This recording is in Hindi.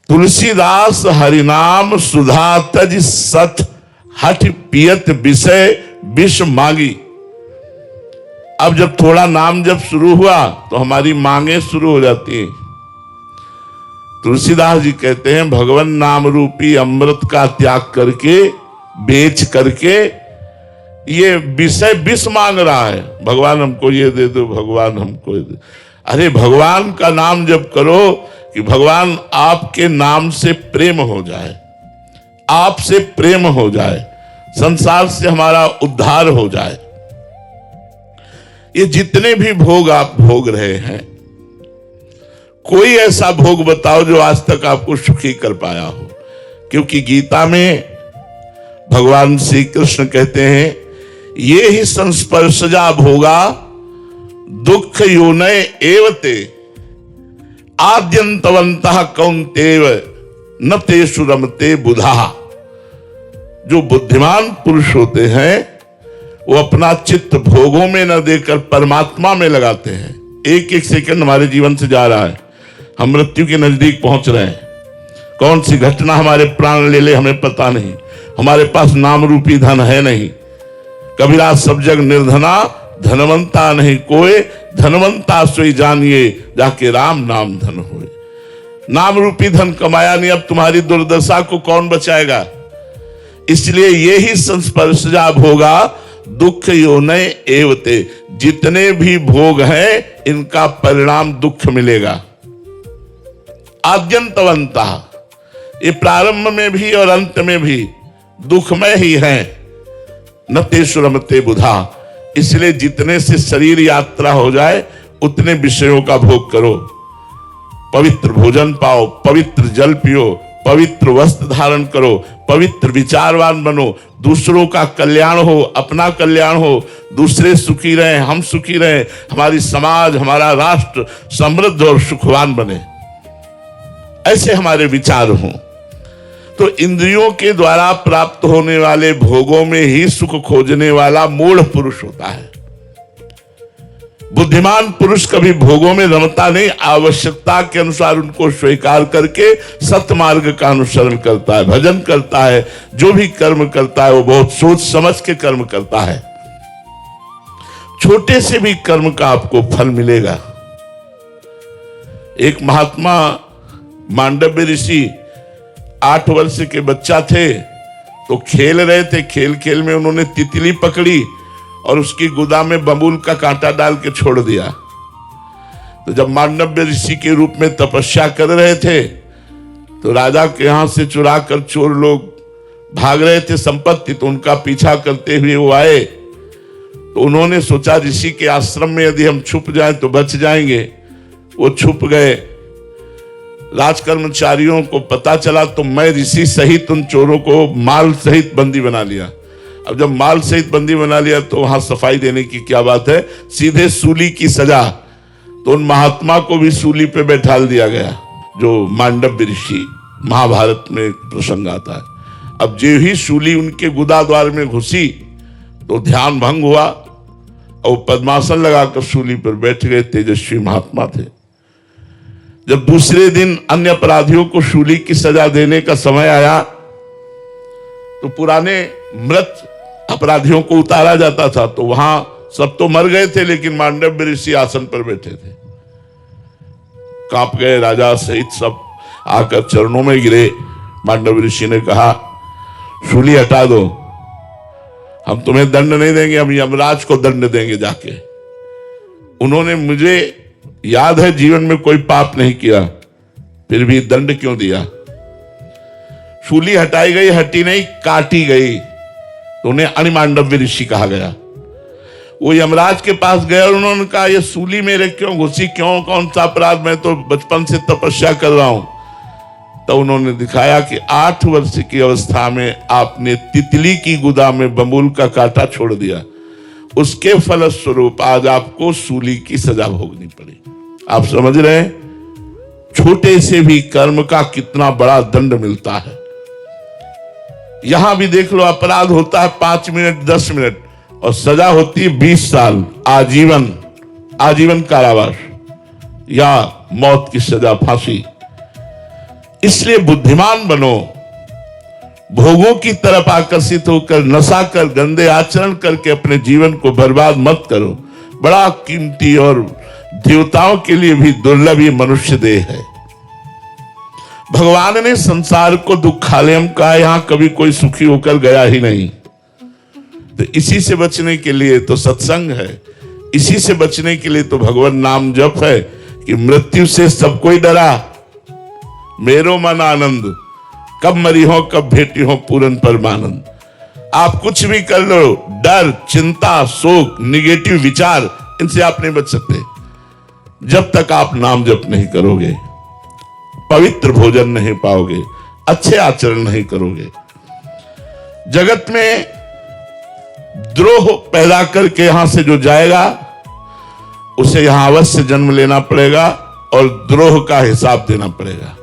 तुलसीदास हरिनाम सुधा तज सठ हठ पियत विषय विष मांगी। अब जब थोड़ा नाम जब शुरू हुआ तो हमारी मांगे शुरू हो जाती हैं। तुलसीदास जी कहते हैं भगवान नाम रूपी अमृत का त्याग करके बेच करके ये विषय विष मांग रहा है। भगवान हमको ये दे दो, भगवान हमको ये दे। अरे भगवान का नाम जब करो कि भगवान आपके नाम से प्रेम हो जाए, आपसे प्रेम हो जाए, संसार से हमारा उद्धार हो जाए। ये जितने भी भोग आप भोग रहे हैं, कोई ऐसा भोग बताओ जो आज तक आपको सुखी कर पाया हो। क्योंकि गीता में भगवान श्री कृष्ण कहते हैं ये ही संस्पर्शजा भोगा दुख योनय एवते आद्यंतवंतः कौन्तेय न तेषु रमते बुधा। जो बुद्धिमान पुरुष होते हैं वो अपना चित्त भोगों में न देकर परमात्मा में लगाते हैं। एक एक सेकंड हमारे जीवन से जा रहा है, हम मृत्यु के नजदीक पहुंच रहे हैं। कौन सी घटना हमारे प्राण ले ले हमें पता नहीं। हमारे पास नाम रूपी धन है नहीं। कबीरा सब जग निर्धना धनवंता नहीं कोई, धनवंता सोई जानिए जाके राम नाम धन होए। नाम रूपी धन कमाया नहीं, अब तुम्हारी दुर्दशा को कौन बचाएगा। इसलिए ये ही संस्पर्शजा भोगा दुख योनय एवते। जितने भी भोग हैं इनका परिणाम दुख मिलेगा। आद्यंतवंता, ये प्रारंभ में भी और अंत में भी दुखमय ही है। न तेषु रमते बुधा। इसलिए जितने से शरीर यात्रा हो जाए उतने विषयों का भोग करो। पवित्र भोजन पाओ, पवित्र जल पियो, पवित्र वस्त्र धारण करो, पवित्र विचारवान बनो, दूसरों का कल्याण हो, अपना कल्याण हो, दूसरे सुखी रहें, हम सुखी रहें, हमारी समाज हमारा राष्ट्र समृद्ध और सुखवान बने, ऐसे हमारे विचार हों। तो इंद्रियों के द्वारा प्राप्त होने वाले भोगों में ही सुख खोजने वाला मूढ़ पुरुष होता है। बुद्धिमान पुरुष कभी भोगों में रमता नहीं, आवश्यकता के अनुसार उनको स्वीकार करके सत्मार्ग का अनुसरण करता है, भजन करता है, जो भी कर्म करता है वो बहुत सोच समझ के कर्म करता है। छोटे से भी कर्म का आपको फल मिलेगा। एक महात्मा मांडव्य ऋषि 8 वर्ष के बच्चा थे तो खेल रहे थे। खेल खेल में उन्होंने तितली पकड़ी और उसकी गुदा में बबूल का कांटा डाल के छोड़ दिया। तो जब मांडव्य ऋषि के रूप में तपस्या कर रहे थे तो राजा के यहां से चुरा कर चोर लोग भाग रहे थे संपत्ति, तो उनका पीछा करते हुए वो आए। तो उन्होंने सोचा ऋषि के आश्रम में यदि हम छुप जाएं तो बच जाएंगे। वो छुप गए। राजकर्मचारियों को पता चला तो मैं ऋषि सहित उन चोरों को माल सहित बंदी बना लिया। अब जब माल सहित बंदी बना लिया तो वहां सफाई देने की क्या बात है, सीधे सूली की सजा। तो उन महात्मा को भी सूली पे बैठाल दिया गया, जो मांडव्य ऋषि, महाभारत में एक प्रसंग आता है। अब जो ही सूली उनके गुदा द्वार में घुसी तो ध्यान भंग हुआ और पद्मासन लगाकर सूली पर बैठ गए। तेजस्वी महात्मा थे। जब दूसरे दिन अन्य अपराधियों को सूली की सजा देने का समय आया तो पुराने मृत अपराधियों को उतारा जाता था। तो वहां सब तो मर गए थे लेकिन मांडव्य ऋषि आसन पर बैठे थे। कांप गए राजा सहित सब, आकर चरणों में गिरे। मांडव्य ऋषि ने कहा सूली हटा दो, हम तुम्हें दंड नहीं देंगे, हम यमराज को दंड देंगे जाके। उन्होंने मुझे याद है जीवन में कोई पाप नहीं किया, फिर भी दंड क्यों दिया। सूली हटाई गई, हटी नहीं, काटी गई, तो उन्हें अणिमांडव्य ऋषि कहा गया। वो यमराज के पास गए और उन्होंने कहा ये सूली मेरे क्यों घुसी, क्यों, कौन सा अपराध, मैं तो बचपन से तपस्या कर रहा हूं। तो उन्होंने दिखाया कि 8 वर्ष की अवस्था में आपने तितली की गुदा में बबूल का कांटा छोड़ दिया, उसके फलस्वरूप आज आपको सूली की सजा भोगनी पड़ी। आप समझ रहे हैं छोटे से भी कर्म का कितना बड़ा दंड मिलता है। यहां भी देख लो, अपराध होता है 5 मिनट 10 मिनट और सजा होती है 20 साल, आजीवन, आजीवन कारावास या मौत की सजा, फांसी। इसलिए बुद्धिमान बनो, भोगों की तरफ आकर्षित होकर नशा कर गंदे आचरण करके अपने जीवन को बर्बाद मत करो। बड़ा कीमती और देवताओं के लिए भी दुर्लभ ये मनुष्य देह है। भगवान ने संसार को दुखालयम कहा, यहां कभी कोई सुखी होकर गया ही नहीं। तो इसी से बचने के लिए तो सत्संग है, इसी से बचने के लिए तो भगवान नाम जप है कि मृत्यु से सब कोई डरा, मेरो मन आनंद, कब मरी हो कब भेटी हो पूरन परमानंद। आप कुछ भी कर लो, डर, चिंता, शोक, निगेटिव विचार, इनसे आप नहीं बच सकते जब तक आप नाम जप नहीं करोगे, पवित्र भोजन नहीं पाओगे, अच्छे आचरण नहीं करोगे। जगत में द्रोह पैदा करके यहां से जो जाएगा उसे यहां अवश्य जन्म लेना पड़ेगा और द्रोह का हिसाब देना पड़ेगा।